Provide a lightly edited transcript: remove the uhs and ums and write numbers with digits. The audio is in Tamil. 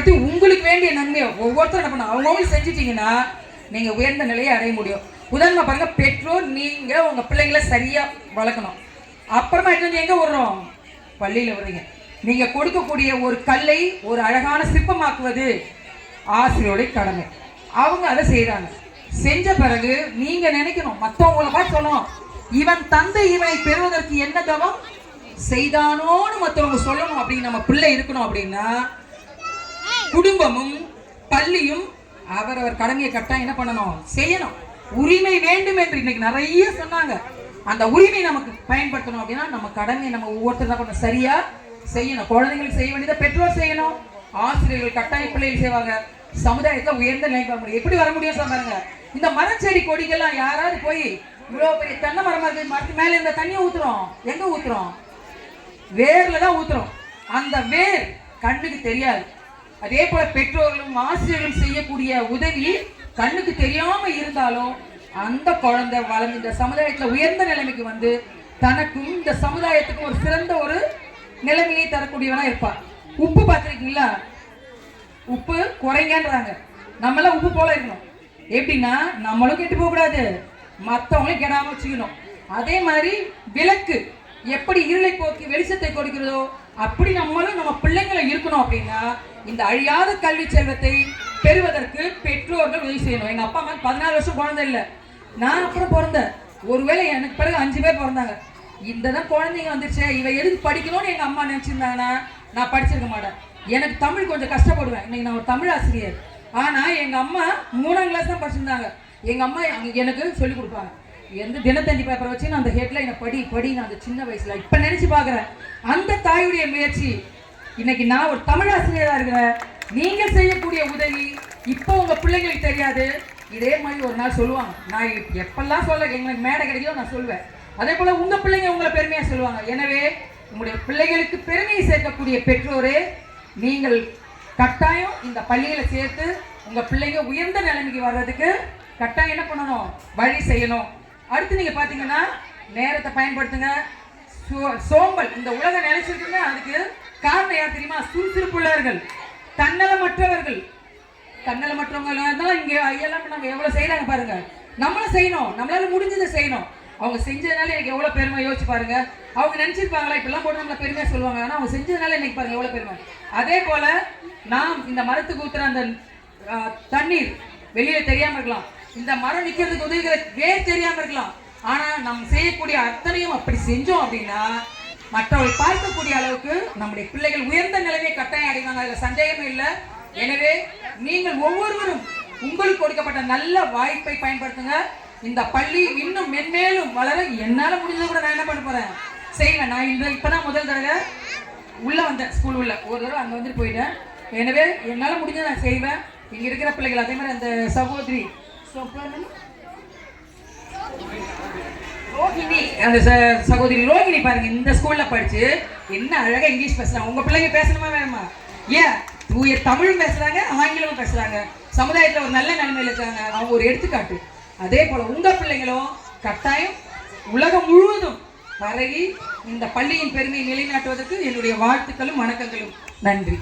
பயன்படுத்தி உங்களுக்கு வேண்டிய நன்மையை ஒவ்வொருத்தரும் என்ன பண்ணணும், அவங்கவுங்க செஞ்சுட்டீங்கன்னா நீங்க உயர்ந்த நிலையை அடைய முடியும். உதாரணமா பாருங்க, பெற்றோர் நீங்க உங்க பிள்ளைங்களை சரியா வளர்க்கணும். அப்புறமா இது எங்க விடுறோம், பள்ளியில விடுறீங்க. நீங்க கொடுக்கக்கூடிய ஒரு கல்லை ஒரு அழகான சிற்பமாக்குவது ஆசிரியருடைய கடமை. அவங்க அதை செய்யறாங்க. செஞ்ச பிறகு நீங்க நினைக்கணும், மற்றவங்களை பார்த்து சொல்லணும், இவன் தந்தை இவனை பெறுவதற்கு என்ன தவம் செய்தானோன்னு மற்றவங்க சொல்லணும். அப்படின்னு நம்ம பிள்ளை இருக்கணும். அப்படின்னா குடும்பமும் பள்ளியும் அவரவர் கடமையை கட்டாயம் என்ன பண்ணணும், செய்யணும். உரிமை வேண்டும் என்று இன்னைக்கு நிறைய சொன்னாங்க. அந்த உரிமை நமக்கு பயன்படுத்தணும். அப்படின்னா நம்ம கடமையை நம்ம ஒவ்வொருத்தரும் கொஞ்சம் சரியா செய்யணும். குழந்தைங்களுக்கு செய்ய வேண்டியதை பெற்றோர் செய்யணும், ஆசிரியர்கள் கட்டாய பிள்ளைகள் செய்வாங்க. சமுதாயத்துல உயர்ந்த நிலைக்கு வர முடியும். எப்படி வர முடியும் பாருங்க, இந்த மரச்செடி கொடிகள்லாம் யாராவது போய் இவ்வளவு பெரிய தென்னை மரமா இருக்கு, மரத்து மேல இருந்த தண்ணியை ஊத்துறோம், எங்க ஊத்துறோம், வேர்ல தான் ஊத்துறோம். அந்த வேர் கண்ணுக்கு தெரியாது. அதே போல பெற்றோர்களும் ஆசிரியர்களும் செய்யக்கூடிய உதவி கண்ணுக்கு தெரியாம இருந்தாலும் அந்த குழந்தை வளர்ந்து இந்த சமுதாயத்துல உயர்ந்த நிலைமைக்கு வந்து தனக்கும் இந்த சமுதாயத்துக்கும் ஒரு சிறந்த ஒரு நிலைமையை தரக்கூடியவனா இருப்பான். உப்பு பார்த்திருக்கீங்களா, உப்பு குறைங்கன்றாங்க. நம்மளாம் உப்பு போல இருக்கணும். எப்படின்னா நம்மளும் கெட்டு போக கூடாது, மற்றவங்களையும் கெடாம வச்சுக்கணும். அதே மாதிரி விளக்கு எப்படி இருளை போக்கி வெளிச்சத்தை கொடுக்கிறதோ அப்படி நம்மளும் நம்ம பிள்ளைங்களை இருக்கணும். அப்படின்னா இந்த அழியாத கல்வி செல்வத்தை பெறுவதற்கு பெற்றோர்கள் உதவி செய்யணும். எங்க அப்பா அம்மா 14 வருஷம் குழந்தை இல்லை, நான் அப்புறம் பிறந்தேன். ஒருவேளை எனக்கு பிறகு 5 பேர் பிறந்தாங்க. இந்த தான் குழந்தைங்க வந்துருச்சு, இவ எதுக்கு படிக்கணும்னு எங்க அம்மா நினைச்சிருந்தாங்கன்னா நான் படிச்சிருக்க மாட்டேன். எனக்கு தமிழ் கொஞ்சம் கஷ்டப்படுவேன். இன்னைக்கு நான் ஒரு தமிழ் ஆசிரியர். ஆனா எங்க அம்மா 3ஆம் கிளாஸ் தான் படிச்சிருந்தாங்க. எங்க அம்மா எனக்கு சொல்லிக் கொடுப்பாங்க. எந்த தினத்தந்தி பேப்பரை வச்சு நான் அந்த ஹெட்லைனை படி நான் அந்த சின்ன வயசுல இப்ப நினைச்சு பாக்குறேன். அந்த தாயுடைய முயற்சி இன்னைக்கு நான் ஒரு தமிழ் ஆசிரியரா இருக்கிறேன். நீங்க செய்யக்கூடிய உதவி இப்போ உங்க பிள்ளைங்களுக்கு தெரியாது. இதே மாதிரி ஒரு நாள் சொல்லுவாங்க. நான் எப்பெல்லாம் சொல்ல எங்களுக்கு மேடை கிடைக்குதோ நான் சொல்லுவேன். அதே போல உங்க பிள்ளைங்க உங்களை பெருமையா சொல்லுவாங்க. எனவே உங்களுடைய பிள்ளைகளுக்கு பெருமையை சேர்க்கக்கூடிய பெற்றோரே நீங்கள் கட்டாயம் இந்த பள்ளிகளை சேர்த்து உங்க பிள்ளைங்க உயர்ந்த நிலைமைக்கு வர்றதுக்கு கட்டாயம் என்ன பண்ணணும், வழி செய்யணும். அடுத்து நீங்க பாத்தீங்கன்னா நேரத்தை பயன்படுத்துங்க. சோம்பல் இந்த உலகம் நினைச்சிருக்குங்க. அதுக்கு காரணம் யார் தெரியுமா, சுறுசுறுப்புள்ளவர்கள், தன்னலமற்றவர்கள். தன்னலமற்றவங்க இருந்தாலும் இங்க ஐயெல்லாம் நாங்க எவ்வளவு செய்யறாங்க பாருங்க. நம்மளும் செய்யணும், நம்மளால முடிஞ்சதை செய்யணும். அவங்க செஞ்சதுனால எனக்கு எவ்வளவு பெருமை யோசிச்சு பாருங்க. அவங்க நினைச்சிருப்பாங்களா இப்பெல்லாம் போட்டு நம்மள பெருமையா சொல்லுவாங்க, ஆனா அவங்க செஞ்சதுனால இன்னைக்கு பாருங்க எவ்வளவு பெருமை. அதே போல நாம் இந்த மரத்துக்கு ஊத்துற அந்த தண்ணீர் வெளியில தெரியாம இருக்கலாம், இந்த மரம் நிக்கிறதுக்கு உதவுகிற வேர் தெரியாம இருக்கலாம். ஆனா நம்ம செய்யக்கூடிய அத்தனையும் அப்படி செஞ்சோம் அப்படின்னா மற்றவர்கள் பார்க்கக்கூடிய அளவுக்கு நம்முடைய பிள்ளைகள் உயர்ந்த நிலைமையை கட்டாயம் அடைவாங்க. அதுல சந்தேகமே இல்லை. எனவே நீங்கள் ஒவ்வொருவரும் உங்களுக்கு கொடுக்கப்பட்ட நல்ல வாய்ப்பை பயன்படுத்துங்க. இந்த பள்ளி இன்னும் மென்மேலும் வளர என்னால முடிஞ்சதை கூட நான் என்ன பண்ண போறேன், செய்வேன். நான் இப்பதான் முதல் தடவை உள்ள வந்தேன், ஸ்கூல் உள்ள ஒரு தடவை அங்க வந்துட்டு போயிட்டேன். எனவே என்னால முடிஞ்சதை நான் செய்வேன். இங்க இருக்கிற பிள்ளைகள் அதே மாதிரி அந்த சகோதரி ரோஹிணி, அந்த சகோதரி ரோஹிணி பாருங்க, இந்த ஸ்கூல்ல படிச்சு என்ன அழகா இங்கிலீஷ் பேசுறாங்க. உங்க பிள்ளைங்க பேசணுமா வேணுமா? ஏன் தூய தமிழும் பேசுறாங்க, ஆங்கிலமும் பேசுறாங்க, சமுதாயத்துல ஒரு நல்ல நிலைமையில இருக்காங்க. அவங்க ஒரு எடுத்துக்காட்டு. அதே போல உங்க பிள்ளைங்களும் கட்டாயம் உலகம் முழுவதும் பரவி இந்த பள்ளியின் பெருமையை நிலைநாட்டுவதற்கு என்னுடைய வாழ்த்துக்களும் வணக்கங்களும். நன்றி.